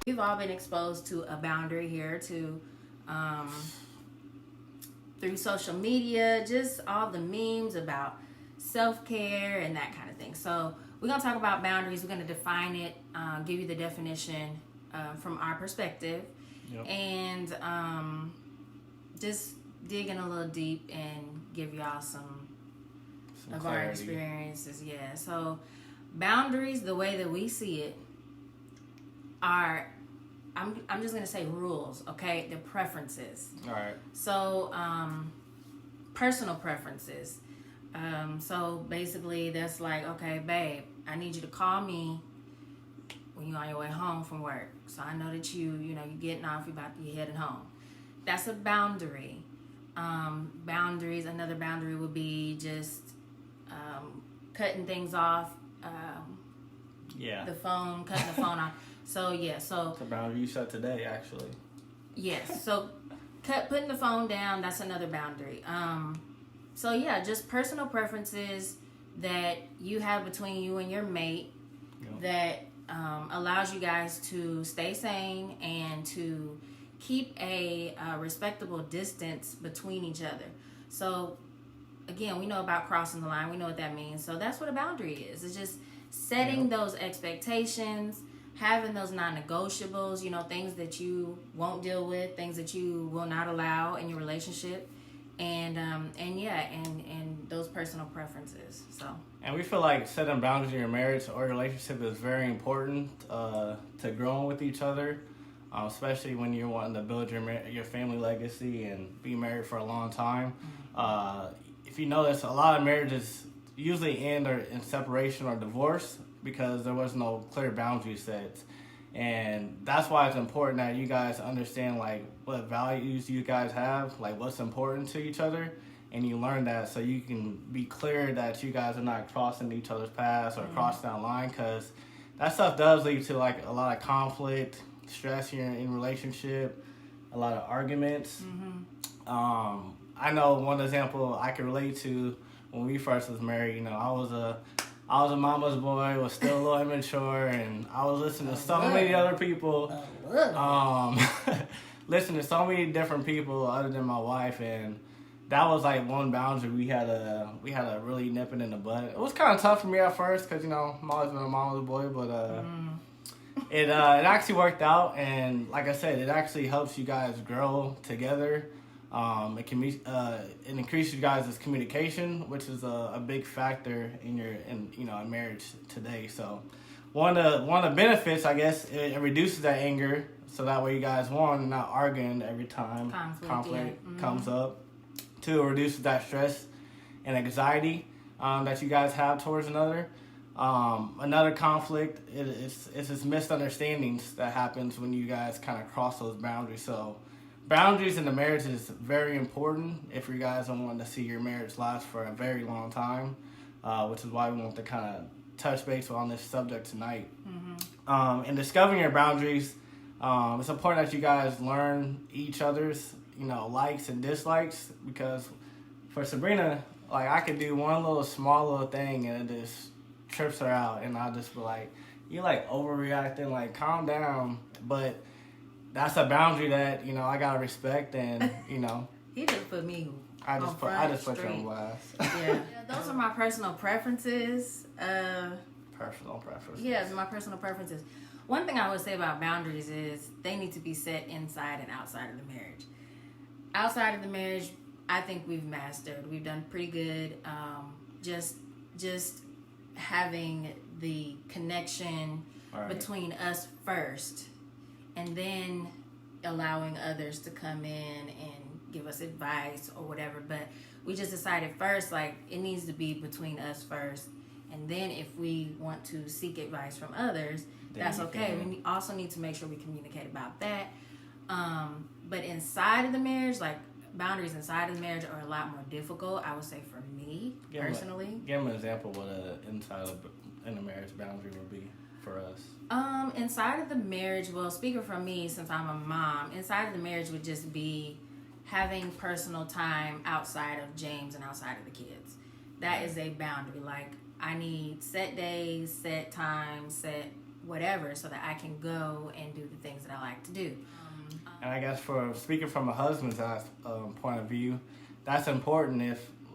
We've all been exposed to a boundary here through social media, just all the memes about self-care and that kind of thing. So we're going to talk about boundaries. We're going to define it, give you the definition from our perspective, Yep. and just dig in a little deep and give y'all some of clarity. our experiences. Yeah. So boundaries, the way that we see it, are I'm just gonna say rules, okay? They're preferences. All right. So personal preferences. So basically, that's like, okay, babe, I need you to call me when you're on your way home from work. So I know that you're getting off, you're heading home. That's a boundary. Boundaries. Another boundary would be just cutting things off. Yeah. Cutting the phone off. So yeah, so It's a boundary you set today, actually. yes, so putting the phone down, that's another boundary. So yeah, just personal preferences that you have between you and your mate, Yep. that allows you guys to stay sane and to keep a respectable distance between each other. So again, we know about crossing the line. We know what that means. So that's what a boundary is. It's just setting Yep. those expectations, having those non-negotiables, things that you won't deal with, things that you will not allow in your relationship, and those personal preferences. So And we feel like setting boundaries in your marriage or relationship is very important to growing with each other, especially when you're wanting to build your family legacy and be married for a long time. If you notice, a lot of marriages usually end in separation or divorce because there was no clear boundary set. And that's why it's important that you guys understand like what values you guys have, like what's important to each other, and you learn that so you can be clear that you guys are not crossing each other's paths or crossing that line, because that stuff does lead to like a lot of conflict, stress here in relationship, a lot of arguments. I know one example I can relate to when we first was married. I was a mama's boy, was still a little immature, and I was listening to so many other people, listening to so many different people other than my wife, and that was like one boundary we had to really nip it in the bud. It was kind of tough for me at first because I'm always been a mama's boy, but it actually worked out, and like I said, it actually helps you guys grow together. It can be it increases you guys' communication, which is a big factor in marriage today. So one of the benefits, I guess, it reduces that anger, so that way you guys not arguing every time conflict comes up. Two, it reduces that stress and anxiety that you guys have towards another. Another conflict is just misunderstandings that happens when you guys kind of cross those boundaries. So boundaries in the marriage is very important if you guys don't want to see your marriage last for a very long time, which is why we want to kind of touch base on this subject tonight. In discovering your boundaries, it's important that you guys learn each other's likes and dislikes, because for Sabrina, like I could do one small little thing and it just trips her out, and I'll just be like, "You like overreacting, like calm down." But that's a boundary that I gotta respect, and he just put me. I just put you on blast. Yeah, those are my personal preferences. Personal preferences. Yeah, my personal preferences. One thing I would say about boundaries is they need to be set inside and outside of the marriage. Outside of the marriage, I think we've mastered. We've done pretty good. Just having the connection between us first, and then allowing others to come in and give us advice or whatever. But we just decided first, like, it needs to be between us first, and then if we want to seek advice from others, that's okay. We also need to make sure we communicate about that. But inside of the marriage, like boundaries inside of the marriage are a lot more difficult, I would say, for me personally. Give me an example of what in a marriage boundary would be for us. Inside of the marriage, well, speaking for me, since I'm a mom, inside of the marriage would just be having personal time outside of James and outside of the kids. That is a boundary. Like, I need set days, set times, set whatever so that I can go and do the things that I like to do. And I guess for speaking from a husband's point of view, that's important.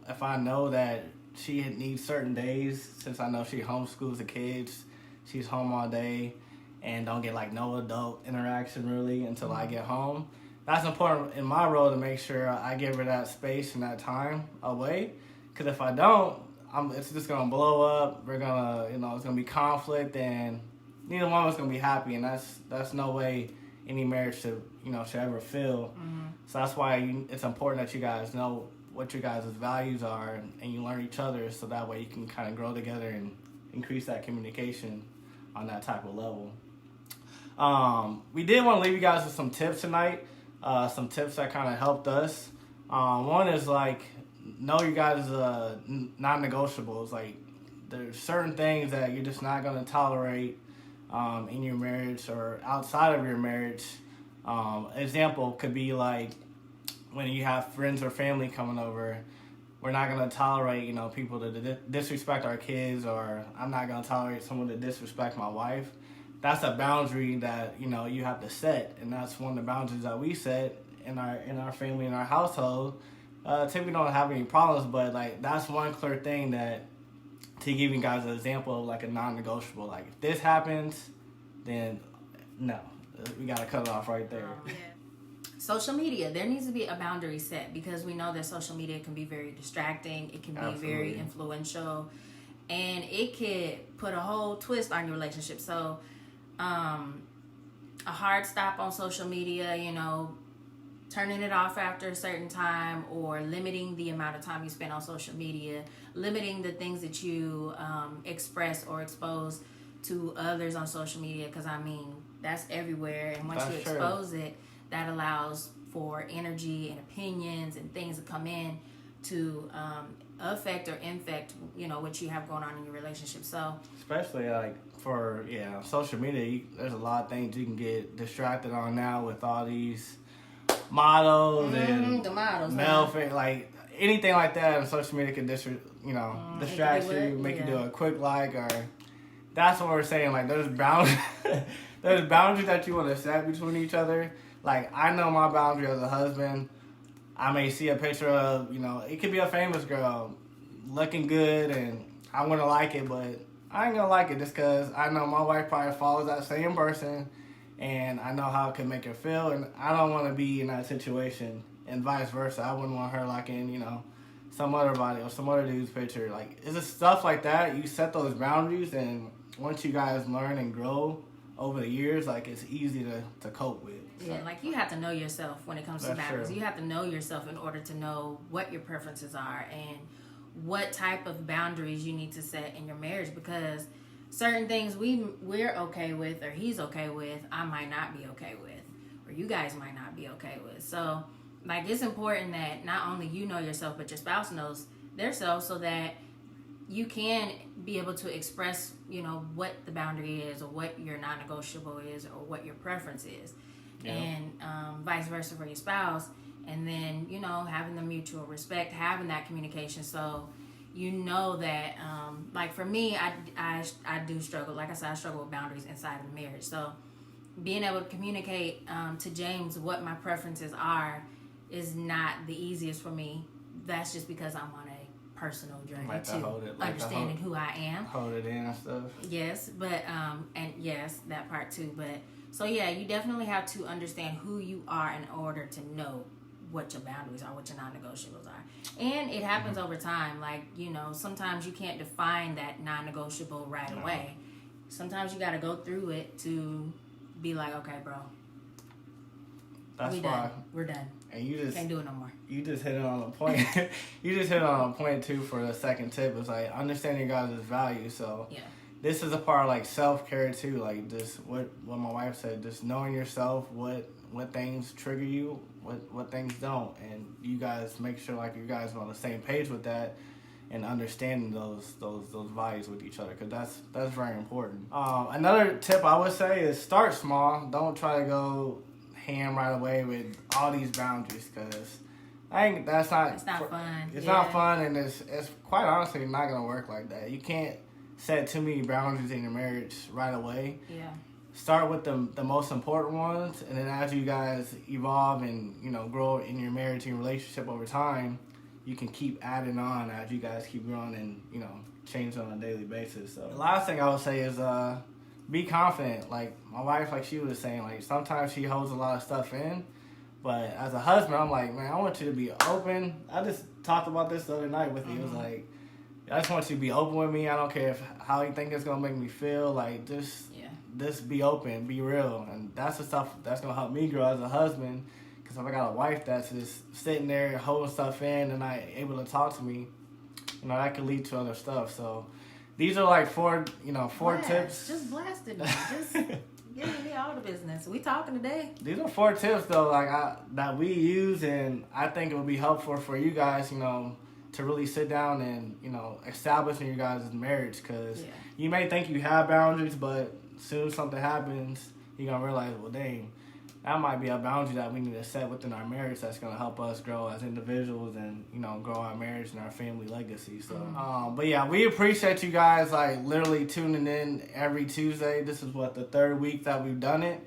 If I know that she needs certain days, since I know she homeschools the kids, she's home all day, and don't get like no adult interaction really until I get home. That's important in my role to make sure I give her that space and that time away. Because if I don't, it's just gonna blow up. We're gonna, it's gonna be conflict, and neither one of us gonna be happy, and that's no way any marriage should ever feel. So that's why it's important that you guys know what your guys' values are, and you learn each other, so that way you can kind of grow together and increase that communication on that type of level. We did want to leave you guys with some tips tonight, some tips that kind of helped us. One is like, know your guys' non-negotiables. Like, there's certain things that you're just not going to tolerate in your marriage or outside of your marriage. Example could be like when you have friends or family coming over, we're not going to tolerate, people to disrespect our kids, or I'm not going to tolerate someone to disrespect my wife. That's a boundary that, you have to set, and that's one of the boundaries that we set in our family, in our household. Typically don't have any problems, but like that's one clear thing that, to give you guys an example of like a non-negotiable, like if this happens, then no, we gotta cut it off right there. Yeah. Social media, there needs to be a boundary set, because we know that social media can be very distracting. It can be Absolutely. very influential, and it could put a whole twist on your relationship. So a hard stop on social media, turning it off after a certain time, or limiting the amount of time you spend on social media, limiting the things that you express or expose to others on social media, because that's everywhere, and once you expose it, that allows for energy and opinions and things to come in to affect or infect what you have going on in your relationship. So especially like for social media, there's a lot of things you can get distracted on now with all these models and the models, male like anything like that on social media can distract you, make you do a quick like, or that's what we're saying. Like there's boundaries that you want to set between each other. Like I know my boundary as a husband. I may see a picture of it could be a famous girl looking good, and I want to like it, but I ain't gonna like it just because I know my wife probably follows that same person, and I know how it can make her feel, and I don't want to be in that situation, and vice versa. I wouldn't want her liking, some other body or some other dude's picture. Like, it's just stuff like that. You set those boundaries, and once you guys learn and grow over the years, like, it's easy to cope with. Yeah, like you have to know yourself when it comes to boundaries. You have to know yourself in order to know what your preferences are and what type of boundaries you need to set in your marriage, because certain things we're okay with, or he's okay with, I might not be okay with, or you guys might not be okay with. So like, it's important that not only you know yourself, but your spouse knows their self, so that you can be able to express what the boundary is, or what your non-negotiable is, or what your preference is. Yeah. And vice versa for your spouse. And then having the mutual respect, having that communication, so that like for me, I do struggle. Like I said, I struggle with boundaries inside of the marriage. So being able to communicate to James what my preferences are is not the easiest for me. That's just because I'm on a personal journey understanding who I am. Hold it in and stuff. Yes, but and yes, that part too. But so yeah, you definitely have to understand who you are in order to know what your boundaries are, what your non-negotiables are. And it happens over time. Like, sometimes you can't define that non-negotiable right away. Sometimes you got to go through it to be like, okay, bro, we're done. And you just can't do it no more. You just hit it on a point. You just hit it on a point too for the second tip. It's like understanding your guys' values. So yeah. This is a part of like self-care too. Like just what my wife said, just knowing yourself, what things trigger you, what things don't, and you guys make sure like you guys are on the same page with that, and understanding those values with each other, because that's very important. Another tip I would say is start small. Don't try to go ham right away with all these boundaries, because it's not fun. It's not fun, and it's quite honestly not gonna work like that. You can't set too many boundaries in your marriage right away. Yeah. Start with the most important ones, and then as you guys evolve and, you know, grow in your marriage and your relationship over time, you can keep adding on as you guys keep growing and, you know, change on a daily basis. So the last thing I would say is be confident. Like my wife, like she was saying, like sometimes she holds a lot of stuff in, but as a husband, I'm like, man, I want you to be open. I just talked about this the other night with you. It was like, I just want you to be open with me. I don't care how you think it's gonna make me feel. Like just be open, be real, and that's the stuff that's gonna help me grow as a husband. Because if I got a wife that's just sitting there holding stuff in and not able to talk to me, you know, that could lead to other stuff. So these are like four tips. Just blasted me. Just give me all the business. We talking today. These are 4 tips though, like that we use, and I think it would be helpful for you guys, you know, to really sit down and, you know, establish in your guys' marriage. Because you may think you have boundaries, but as soon as something happens, you're going to realize, well, dang, that might be a boundary that we need to set within our marriage that's going to help us grow as individuals and, you know, grow our marriage and our family legacy. So, but yeah, we appreciate you guys, like, literally tuning in every Tuesday. This is, the 3rd week that we've done it.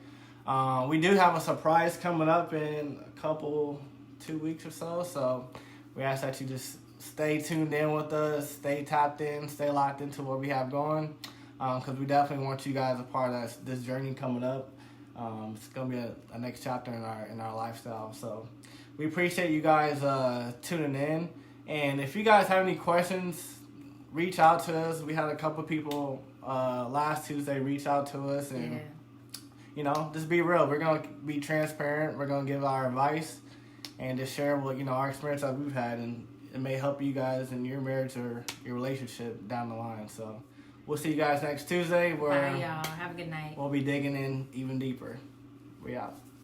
We do have a surprise coming up in 2 weeks or so. So we ask that you just stay tuned in with us, stay tapped in, stay locked into what we have going, because we definitely want you guys a part of this journey coming up. It's gonna be a next chapter in our lifestyle. So we appreciate you guys tuning in, and if you guys have any questions, reach out to us. We had a couple people last Tuesday reach out to us, and you know, just be real. We're gonna be transparent. We're gonna give our advice and just share what, you know, our experience that we've had, and it may help you guys in your marriage or your relationship down the line. So we'll see you guys next Tuesday. Bye, y'all. Have a good night. We'll be digging in even deeper. We out.